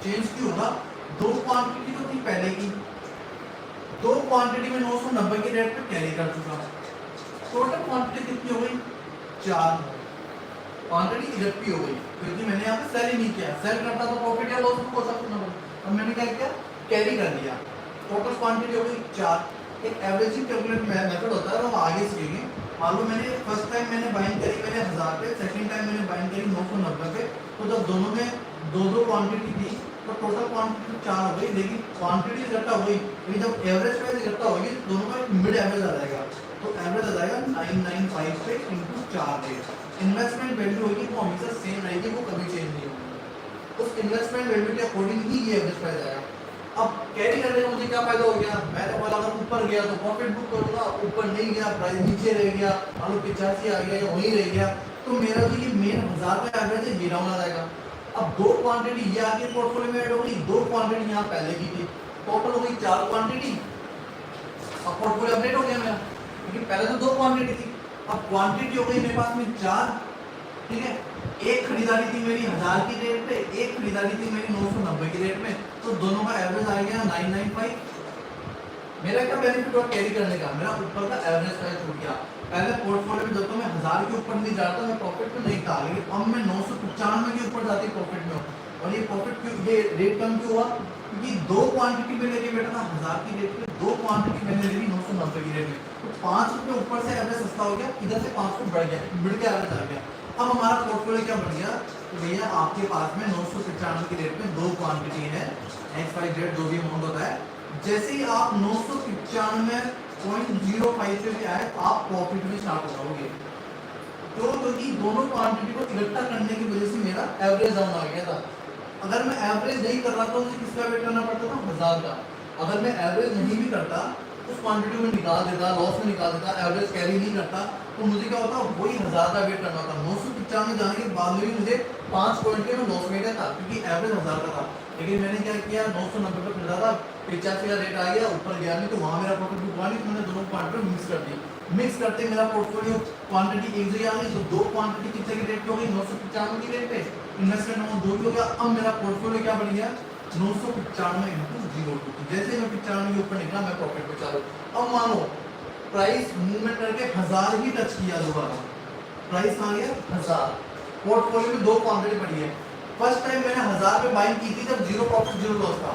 Change क्यों होगा? दो क्वांटिटी तो थी पहले की, दो क्वांटिटी में 990 के रेट पे कैरी कर चुका, टोटल क्वांटिटी कितनी हो गई? 4 क्वांटिटी इधर हो गई, क्योंकि मैंने यहाँ पे सेल ही नहीं किया, सेल करता तो प्रॉफिट या लॉस हो सकता था, अब मैंने क्या किया? कैरी कर लिया, टोटल क्वांटिटी हो गई 4। एक एवरेजिंग कैलकुलेट मेथड होता है, वो आगे सीखेंगे। मान लो मैंने फर्स्ट टाइम मैंने बाइंग करी मैंने 1000 पे, सेकंड टाइम मैंने बाइंग करी 990 पे, तो जब दोनों में दो दो क्वांटिटी थी तो टोटल क्वांटिटी 4 हो गई, लेकिन क्वांटिटी इकट्ठा हो गई, लेकिन जब एवरेज प्राइस इकट्ठा होगी दोनों का मिड एवरेज आ जाएगा, तो एवरेज आ जाएगा 995 पे इंटू 4 रेट। इन्वेस्टमेंट वैल्यू होगी वो हमेशा सेम रहेगी, वो कभी चेंज नहीं होगी, उस इन्वेस्टमेंट वैल्यू के अकॉर्डिंग ही ये एवरेज प्राइस आएगा। अब कैरी करने का मुझे क्या फायदा हो गया? मैंने बोला अगर ऊपर गया तो प्रॉफिट बुक करूंगा, ऊपर नहीं गया प्राइस नीचे रह गया, मान लो 85 आ गया या वहीं रह गया, तो मेरा जो ये मेन 1000 का एवरेज है ये डाउन आ जाएगा। अब दो क्वांटिटी ये आगे पोर्टफोलियो में ऐड हो गई, दो क्वांटिटी यहाँ पहले की थी, टोटल हो गई 4 क्वांटिटी। अब पोर्टफोलियो अपडेट हो गया मेरा, क्योंकि पहले तो 2 क्वांटिटी थी, अब क्वांटिटी हो गई मेरे पास में 4, ठीक है। एक खरीदारी थी मेरी 1000 की रेट पे, एक खरीदारी थी मेरी 990 की रेट में, तो दोनों का एवरेज आ गया 995। मेरा क्या बेनिफिट हुआ कैरी करने का? मेरा ऊपर का एवरेज प्राइस छूट गया। पहले पोर्टफोलियो में जब तो मैं 1000 के ऊपर नहीं जाता, मैं प्रॉफिट में नहीं था, लेकिन अब मैं 995 के ऊपर जाती प्रॉफिट में हूँ। और ये प्रॉफिट क्यों, ये रेट कम क्यों हुआ? क्योंकि दो क्वांटिटी में लेके बैठा था 1000 की रेट पे, दो क्वांटिटी मैंने ले ली 990 की रेट में, तो 5 रुपये ऊपर से एवरेज सस्ता हो गया, इधर से 5 रुपये बढ़ गया, बढ़ के एवरेज आ गया। अब हमारा पोर्टफोलियो क्या बन गया? तो भैया आपके पास में 995 की रेट में दो क्वांटिटी है, एक्स वाई जेड जो भी अमाउंट होता है, जैसे ही आप 995.05 पे आए आप प्रॉफिट में स्टार्ट हो जाओगे। क्योंकि दोनों क्वांटिटी को इकट्ठा करने की वजह से मेरा एवरेज डाउन आ गया था। अगर मैं एवरेज नहीं कर रहा था तो मुझे किसका वेट करना पड़ता था? 1000 का। अगर मैं एवरेज नहीं भी करता, उस क्वांटिटी को निकाल देता, लॉस में निकाल देता, एवरेज कैरी नहीं करता, तो मुझे क्या होता? वही 1000 का वेट करना था। 995 जाने के बाद में भी मुझे 5 पॉइंट के में लॉस में गया था, क्योंकि एवरेज 1000 का था। लेकिन मैंने क्या किया? 990 पे खरीदा था, 85 का रेट आ गया, ऊपर गया नहीं, तो वहां मेरा प्रॉफिट बुक हुआ नहीं, तो मैंने दोनों क्वांटिटी मिक्स कर दी। मिक्स करते मेरा पोर्टफोलियो क्वांटिटी एक जगह आ गई, तो दो क्वांटिटी कितने की रेट पे हो गई? 995 की रेट पे, इन्वेस्टमेंट अमाउंट 2 हो गया। अब मेरा पोर्टफोलियो क्या बन गया? 995 इंटू 0.2। जैसे मैं 95 के ऊपर निकला मैं प्रॉफिट पे चालू। अब मानो प्राइस मूवमेंट करके 1000 ही टच किया दोबारा, प्राइस कहाँ गया? 1000। पोर्टफोलियो में दो क्वांटिटी पड़ी है। फर्स्ट टाइम मैंने 1000 पे बाइंग की थी जब जीरो प्रॉफिट जीरो लॉस था,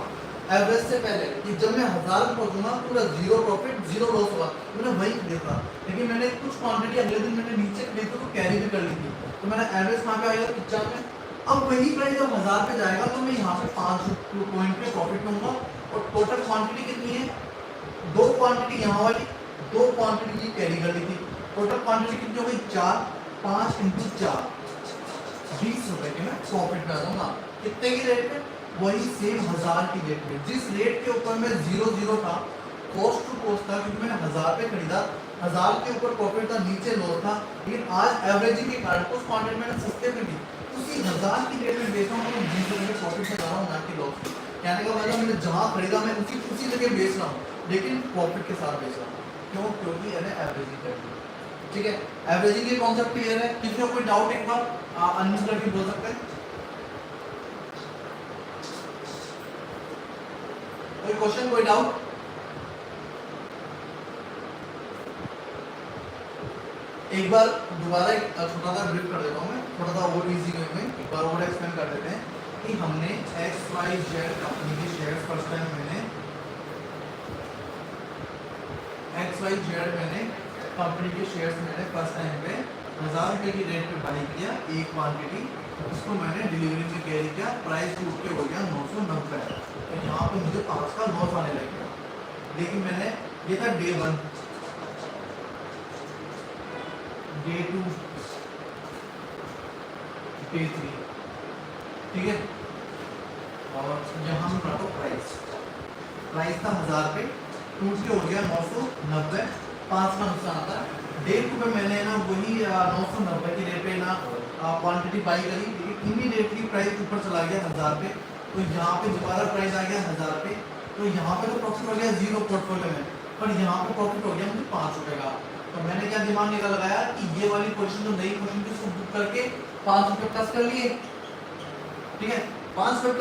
एवरेज से पहले, कि जब मैं 1000 पे पहुंचूंगा पूरा जीरो प्रॉफिट जीरो लॉस होगा, मैंने वही खरीदा। लेकिन मैंने कुछ क्वांटिटी अगले दिन मैंने नीचे खरीदी तो कैरी भी कर ली थी, तो मेरा एवरेज कहाँ पे आएगा? 95। अब वही प्राइस जब 1000 पे जाएगा तो मैं यहाँ पे 5 पॉइंट पे प्रॉफिट में होगा। और टोटल क्वांटिटी कितनी है? दो क्वांटिटी यहाँ वाली, दो क्वांटिटी की कैरी कर ली थी, टोटल क्वांटिटी कितनी हो गई? 4। 5 इंटू 4, 20 रुपए के मैं प्रॉफिट में आ जाऊंगा। कितने की रेट पे? वही सेम 1000 की रेट पे, जिस रेट के ऊपर मैं 0 था, कॉस्ट टू कॉस्ट था, क्योंकि मैंने 1000 पे खरीदा, 1000 के ऊपर प्रॉफिट था, नीचे लॉस था, लेकिन आज एवरेजिंग के कारण उस क्वांटिटी मैंने सस्ते में ली, उसी 1000 की रेट में बेच रहा हूँ, तो 20 रुपए के प्रॉफिट में जा रहा हूँ, ना कि लॉस। कहने का मतलब मैंने जहाँ खरीदा मैं उसी जगह बेच रहा हूँ, लेकिन प्रॉफिट के साथ बेच रहा हूँ। क्यों? क्योंकि मैंने एवरेजिंग कर दी। ठीक है, एवरेजिंग के कॉन्सेप्ट क्लियर है? किसी को कोई डाउट एक बार अनम्यूट करके बोल सकते हैं? कोई क्वेश्चन, कोई डाउट? एक बार दोबारा एक छोटा सा ब्रीफ कर देता हूँ मैं, थोड़ा सा और इजी वे में एक बार और एक्सप्लेन कर देते हैं कि हमने एक्स वाई जेड कंपनी के शेयर फर्स्ट टाइम मैंने कंपनी के शेयर्स मैंने फर्स्ट टाइम पे 1000 रुपए की रेट पे बाई किया, एक क्वांटिटी, उसको मैंने डिलीवरी में कैरी किया, प्राइस टूट के हो गया 990। तो यहाँ पे मुझे 5 का लॉस आने लग गया, लेकिन मैंने ये था डे 1, डे 2, डे 3, ठीक है। और यहाँ में पढ़ा प्राइस था 1000 पे, टूट के हो गया 990, 5 का नुकसान आता है। डे 2 पे मैंने ना वही 990 की रेट पे ना क्वांटिटी बाई करी, लेकिन इमीडिएटली प्राइस ऊपर चला गया 1000 पे, तो यहाँ पे दोबारा प्राइस आ गया 1000 पे, तो यहाँ पे तो प्रॉफिट हो गया 0 पोर्टफोलियो में, पर यहाँ पे प्रॉफिट हो गया मुझे 5 रुपए का। तो मैंने क्या दिमाग निकल लगाया कि ये वाली पोजीशन जो नई पोजीशन थी उसको बुक करके 5 रुपए प्लस कर लिए, ठीक है, 5 रुपए